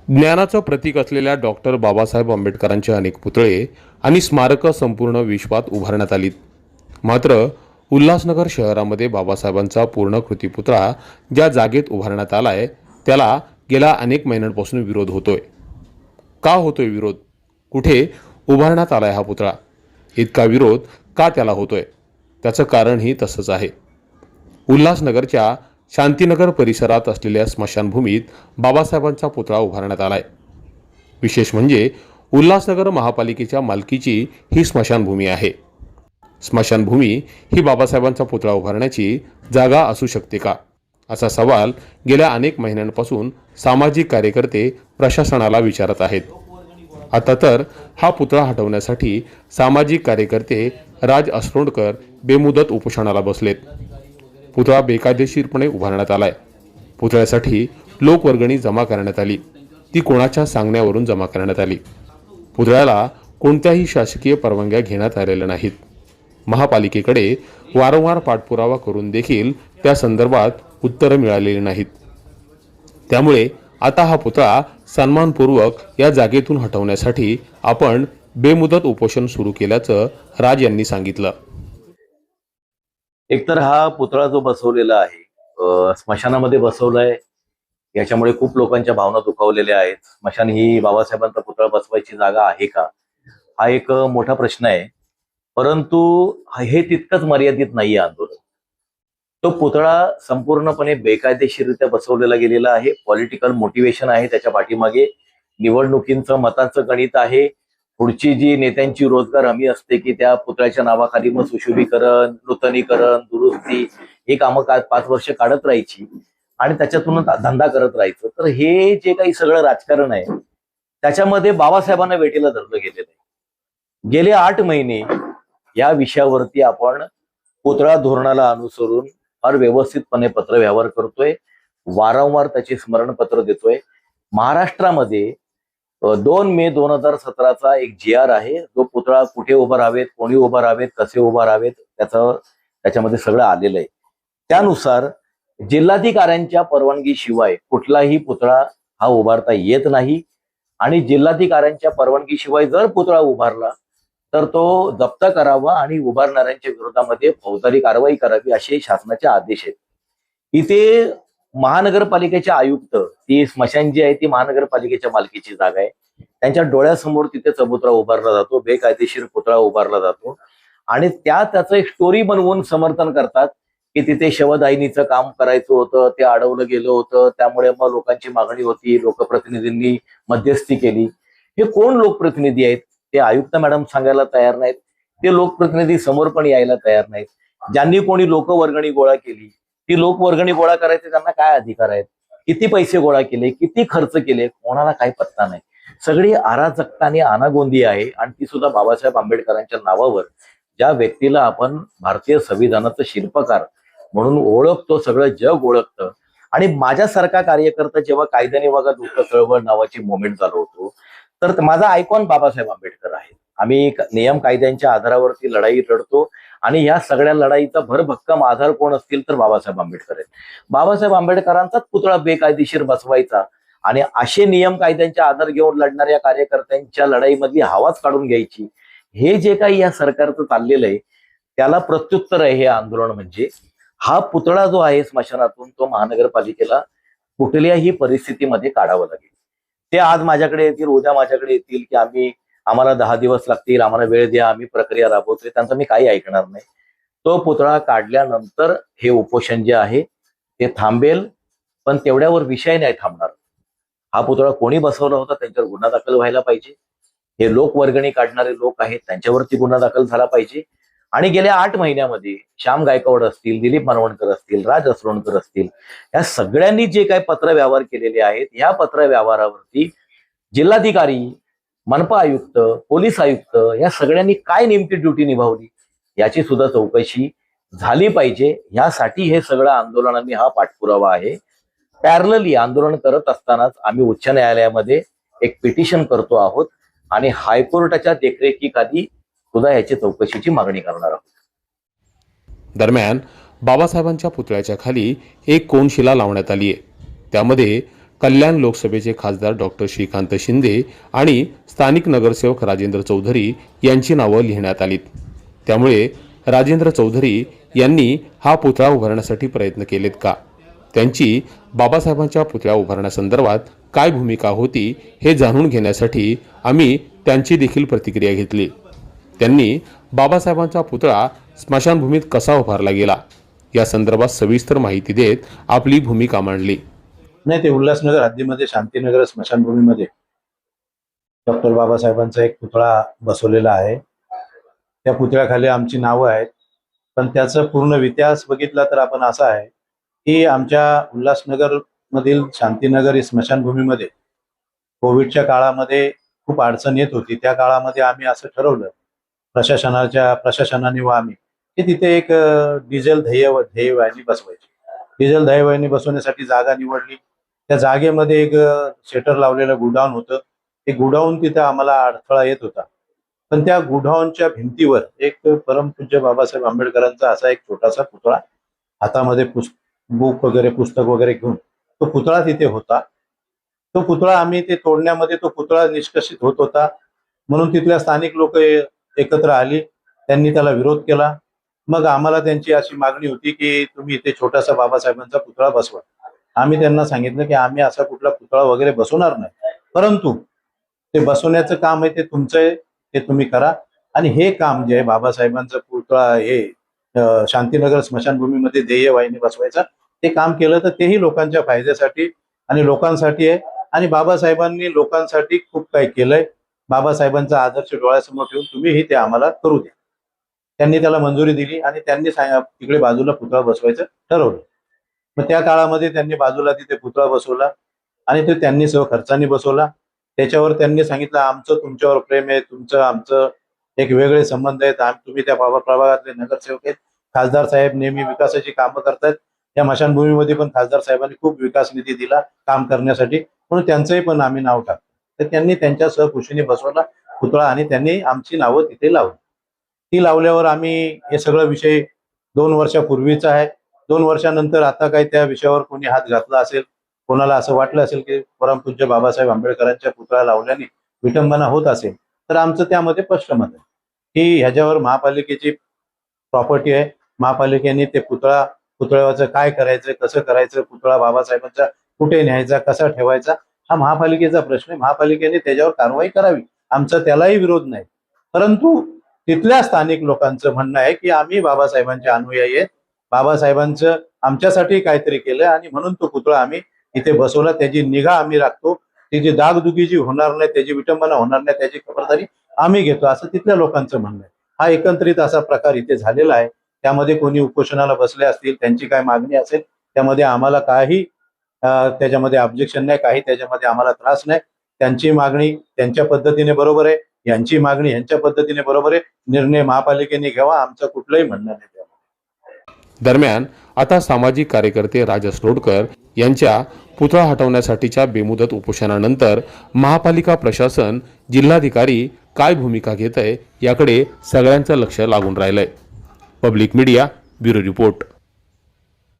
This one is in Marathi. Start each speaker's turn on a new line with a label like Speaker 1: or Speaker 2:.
Speaker 1: ज्ञानाचं प्रतीक असलेल्या डॉक्टर बाबासाहेब आंबेडकरांचे अनेक पुतळे आणि स्मारकं संपूर्ण विश्वात उभारण्यात आलीत. मात्र उल्हासनगर शहरामध्ये बाबासाहेबांचा पूर्ण कृतीपुतळा ज्या जागेत उभारण्यात आलाय त्याला गेल्या अनेक महिन्यांपासून विरोध होतोय. का होतोय विरोध? कुठे उभारण्यात आलाय हा पुतळा? इतका विरोध का त्याला होतोय? त्याचं कारणही तसंच आहे. उल्हासनगरच्या शांतीनगर परिसरात असलेल्या स्मशानभूमीत बाबासाहेबांचा पुतळा उभारण्यात आलाय. विशेष म्हणजे उल्हासनगर महापालिकेच्या मालकीची ही स्मशानभूमी आहे. स्मशानभूमी ही बाबासाहेबांचा पुतळा उभारण्याची जागा असू शकते का, असा सवाल गेल्या अनेक महिन्यांपासून सामाजिक कार्यकर्ते प्रशासनाला विचारत आहेत. आता तर हा पुतळा हटवण्यासाठी सामाजिक कार्यकर्ते राज अस्रोंडकर बेमुदत उपोषणाला बसलेत. पुतळा बेकायदेशीरपणे उभारण्यात आलाय. पुतळ्यासाठी लोकवर्गणी जमा करण्यात आली. ती कोणाच्या सांगण्यावरून जमा करण्यात आली. पुतळ्याला कोणत्याही शासकीय परवानग्या घेण्यात आलेल्या नाहीत. महापालिकेकडे वारंवार पाठपुरावा करून देखील त्या संदर्भात उत्तरं मिळालेली नाहीत. त्यामुळे आता हा पुतळा सन्मानपूर्वक या जागेतून हटवण्यासाठी आपण बेमुदत उपोषण सुरू केल्याचं राज यांनी सांगितलं.
Speaker 2: एकतर हा पुतळा जो बसवलेला आहे स्मशानामध्ये बसवलाय, याच्यामुळे खूप लोकांच्या भावना दुखावलेल्या आहेत. स्मशान ही बाबासाहेबांचा पुतळा बसवायची जागा आहे का, हा एक मोठा प्रश्न आहे. परंतु हे तितकंच मर्यादित नाहीये आंदोलन. तो पुतळा संपूर्णपणे बेकायदेशीररित्या बसवलेला गेलेला आहे. पॉलिटिकल मोटिवेशन आहे त्याच्या पाठीमागे. निवडणुकींचं मतांचं गणित आहे. पुढची जी नेत्यांची रोजगार हमी असते की त्या पुतळ्याच्या नावाखाली मग सुशोभीकरण, नूतनीकरण, दुरुस्ती ही कामं 5 वर्ष काढत राहायची आणि त्याच्यातून धंदा करत राहायचं. तर हे जे काही सगळं राजकारण आहे त्याच्यामध्ये बाबासाहेबांना वेठीला धरलं गेलेलं आहे. गेले 8 महिने या विषयावरती आपण पुतळा धोरणाला अनुसरून फार व्यवस्थितपणे पत्रव्यवहार करतोय. वारंवार त्याचे स्मरणपत्र देतोय. महाराष्ट्रामध्ये 2 मे 2017चा एक GR आहे. जो पुतळा कुठे उभा राहावेत, कोणी उभा राहावेत, कसे उभा राहावेत त्याच्यामध्ये सगळं आलेलं आहे. त्यानुसार जिल्हाधिकाऱ्यांच्या परवानगीशिवाय कुठलाही पुतळा हा उभारता येत नाही आणि जिल्हाधिकाऱ्यांच्या परवानगीशिवाय जर पुतळा उभारला तर तो जप्त करावा आणि उभारणाऱ्यांच्या विरोधामध्ये फौजदारी कारवाई करावी असे शासनाचे आदेश आहेत. इथे महानगरपालिकेचे आयुक्त, ती स्मशान जी आहे ती महानगरपालिकेच्या मालकीची जागा आहे. त्यांच्या डोळ्यासमोर तिथे चबुतरा उभारला जातो, बेकायदेशीर पुतळा उभारला जातो आणि त्याचं एक स्टोरी बनवून समर्थन करतात की तिथे शवदाहिनीचं काम करायचं होतं, ते अडवलं गेलं होतं, त्यामुळे मग लोकांची मागणी होती, लोकप्रतिनिधींनी मध्यस्थी केली. हे कोण लोकप्रतिनिधी आहेत? ते आयुक्त मॅडम सांगायला तयार नाहीत. ते लोकप्रतिनिधी समोर पण यायला तयार नाहीत. ज्यांनी कोणी लोकवर्गणी गोळा केली, ती लोकवर्गणी गोळा करायचे त्यांना काय अधिकार आहेत? किती पैसे गोळा केले, किती खर्च केले, कोणाला काही पत्ता नाही. सगळी अराजकता आणि अनागोंदी आहे आणि ती सुद्धा बाबासाहेब आंबेडकरांच्या नावावर. ज्या व्यक्तीला आपण भारतीय संविधानाचं शिल्पकार म्हणून ओळखतो, सगळं जग ओळखतं. आणि माझ्यासारखा कार्यकर्ता जेव्हा कायद्याने बघा दुःख चळवळ नावाची मुवमेंट चालवतो तर माझा आयकॉन बाबासाहेब आंबेडकर आहे. आम्ही नियम कायद्यांच्या आधारावरती लढाई लढतो आणि या सगळ्या लढाईचा भरभक्कम आधार कोण असतील तर बाबासाहेब आंबेडकर आहेत. बाबासाहेब आंबेडकरांचाच पुतळा बेकायदेशीर बसवायचा आणि असे नियम कायद्यांच्या आधार घेऊन लढणाऱ्या कार्यकर्त्यांच्या लढाईमधली हवाच काढून घ्यायची, हे जे काही या सरकारचं चाललेलं आहे त्याला प्रत्युत्तर आहे हे आंदोलन. म्हणजे हा पुतळा जो आहे स्मशानातून तो महानगरपालिकेला कुठल्याही परिस्थितीमध्ये काढावा लागेल. ते आज माझ्याकडे येतील, उद्या माझ्याकडे येतील की आम्हाला 10 दिवस लागतील, आम्हाला वेळ द्या, आम्ही प्रक्रिया राबवतोय. त्यांचं मी काही ऐकणार नाही. तो पुतळा काढल्यानंतर हे उपोषण जे आहे ते थांबेल. पण तेवढ्यावर विषय नाही थांबणार. हा पुतळा कोणी बसवला होता त्यांच्यावर गुन्हा दाखल व्हायला पाहिजे. हे लोकवर्गणी काढणारे लोक आहेत त्यांच्यावरती गुन्हा दाखल झाला पाहिजे. आणि गेल्या 8 महिन्यामध्ये श्याम गायकवाड असतील, दिलीप मानवणकर असतील, राज अस्रोणकर असतील, या सगळ्यांनी जे काही पत्रव्यवहार केलेले आहेत या पत्रव्यवहारावरती जिल्हाधिकारी, मनपा आयुक्त, पोलीस आयुक्त या सगळ्यांनी काय नेमकी ड्युटी निभावली याची सुद्धा चौकशी झाली पाहिजे. यासाठी हे सगळं आंदोलनाने हा पाठपुरावा आहे. पॅरलली आंदोलन करत असतानाच आम्ही उच्च न्यायालयामध्ये एक पिटिशन करतो आहोत आणि हायकोर्टाच्या देखरेखीखाली सुद्धा याची चौकशीची मागणी करणार आहोत.
Speaker 1: दरम्यान बाबासाहेबांच्या पुतळ्याच्या खाली एक कोनशिला लावण्यात आली आहे. त्यामध्ये कल्याण लोकसभेचे खासदार डॉक्टर श्रीकांत शिंदे आणि स्थानिक नगरसेवक राजेंद्र चौधरी यांची नावं लिहिण्यात आलीत. त्यामुळे राजेंद्र चौधरी यांनी हा पुतळा उभारण्यासाठी प्रयत्न केलेत का? त्यांची बाबासाहेबांच्या पुतळा उभारण्यासंदर्भात काय भूमिका होती हे जाणून घेण्यासाठी आम्ही त्यांची देखील प्रतिक्रिया घेतली. त्यांनी बाबासाहेबांचा पुतळा स्मशानभूमीत कसा उभारला गेला या संदर्भात सविस्तर माहिती देत आपली भूमिका मांडली.
Speaker 3: नाही, ते उल्हासनगर हद्दीमध्ये शांतीनगर स्मशानभूमीमध्ये डॉक्टर बाबासाहेबांचा एक पुतळा बसवलेला आहे. त्या पुतळ्याखाली आमची नावं आहेत, पण त्याचा पूर्ण इतिहास बघितला तर आपण असा आहे की आमच्या उल्हासनगर मधील शांतीनगर ही स्मशानभूमीमध्ये कोविडच्या काळामध्ये खूप अडचण येत होती. त्या काळामध्ये आम्ही असं ठरवलं प्रशासनाने व आम्ही की तिथे एक डिझेल ध्येयवाहिनी बसवायची. डिझेल ध्येयवाहिनी बसवण्यासाठी जागा निवडली. त्या जागेमध्ये एक शेटर लावलेलं गुडाऊन होतं. ते गुडाऊन तिथं आम्हाला अडथळा येत होता. पण त्या गुडाऊनच्या भिंतीवर एक परमपूज्य बाबासाहेब आंबेडकरांचा असा एक छोटासा पुतळा हातामध्ये बुक वगैरे पुस्तक वगैरे घेऊन तो पुतळा तिथे होता. तो पुतळा आम्ही ते तोडण्यामध्ये तो पुतळा निष्कर्षित होत होता म्हणून तिथल्या स्थानिक लोक एकत्र आली. त्यांनी त्याला विरोध केला. मग आम्हाला त्यांची अशी मागणी होती की तुम्ही इथे छोटासा बाबासाहेबांचा पुतळा बसवा. आम्ही त्यांना सांगितलं की आम्ही असा कुठला पुतळा वगैरे बसवणार नाही, परंतु ते बसवण्याचं काम आहे ते तुमचं आहे, ते तुम्ही करा. आणि हे काम जे आहे बाबासाहेबांचा पुतळा हे शांतीनगर स्मशानभूमीमध्ये ध्येयवाहिनी बसवायचा ते काम केलं तर तेही लोकांच्या फायद्यासाठी आणि लोकांसाठी आहे. आणि बाबासाहेबांनी लोकांसाठी खूप काही केलंय. बाबासाहेबांचा आदर्श डोळ्यासमोर ठेवून तुम्हीही ते आम्हाला करू द्या. त्यांनी त्याला मंजुरी दिली आणि त्यांनी तिकडे बाजूला पुतळा बसवायचं ठरवलं. मग त्या काळामध्ये त्यांनी बाजूला तिथे पुतळा बसवला आणि तो त्यांनी खर्चाने बसवला. त्याच्यावर त्यांनी सांगितलं आमचं तुमच्यावर प्रेम आहे, तुमचं आमचं एक वेगळे संबंध आहेत. तुम्ही त्या प्रभागातले नगरसेवक आहेत. खासदार साहेब नेहमी विकासाची कामं करतायत. या स्मशानभूमीमध्ये पण खासदार साहेबांनी खूप विकास निधी दिला काम करण्यासाठी, म्हणून त्यांचंही पण आम्ही नाव टाकतो. तर त्यांनी त्यांच्या सहकुशीने बसवला पुतळा आणि त्यांनी आमची नावं तिथे लावली. ती लावल्यावर आम्ही हे सगळं विषय 2 वर्षापूर्वीचा आहे. 2 वर्षानंतर आता काही त्या विषयावर कोणी हात घातला असेल, कोणाला असं वाटलं असेल की परमपूज्य बाबासाहेब आंबेडकरांच्या पुतळा लावल्याने विटंबना होत असेल, तर आमचं त्यामध्ये स्पष्ट मत आहे की ह्याच्यावर महापालिकेची प्रॉपर्टी आहे. महापालिकेने ते पुतळ्याचं काय करायचं, कसं करायचं, पुतळा बाबासाहेबांचा कुठे न्यायचा, कसा ठेवायचा, हा महापालिकेचा प्रश्न आहे. महापालिकेने त्याच्यावर कारवाई करावी, आमचा त्यालाही विरोध नाही. परंतु तिथल्या स्थानिक लोकांचं म्हणणं आहे की आम्ही बाबासाहेबांचे अनुयायी आहेत, बाबासाहेबांचं आमच्यासाठी काहीतरी केलं आणि म्हणून तो पुतळा आम्ही इथे बसवला. त्याची निगा आम्ही राखतो, त्याची दागदुगी जी होणार नाही, त्याची विटंबना होणार नाही, त्याची खबरदारी आम्ही घेतो, असं तिथल्या लोकांचं म्हणणं आहे. हा एकत्रित असा प्रकार इथे झालेला आहे. त्यामध्ये कोणी उपोषणाला बसले असतील, त्यांची काय मागणी असेल, त्यामध्ये आम्हाला काही त्याच्यामध्ये ऑब्जेक्शन नाही, काही त्याच्यामध्ये आम्हाला त्रास नाही. त्यांची मागणी त्यांच्या पद्धतीने बरोबर आहे, यांची मागणी यांच्या पद्धतीने बरोबर आहे. निर्णय महापालिकेने घ्यावा, आमचं कुठलंही म्हणणं नाही.
Speaker 1: दरम्यान आता सामाजिक कार्यकर्ते राजस रोडकर यांच्या पुतळा हटवण्यासाठीच्या बेमुदत उपोषणानंतर महापालिका प्रशासन, जिल्हाधिकारी काय भूमिका घेत आहे याकडे सगळ्यांचं लक्ष लागून राहिलंय. Public media, bureau report.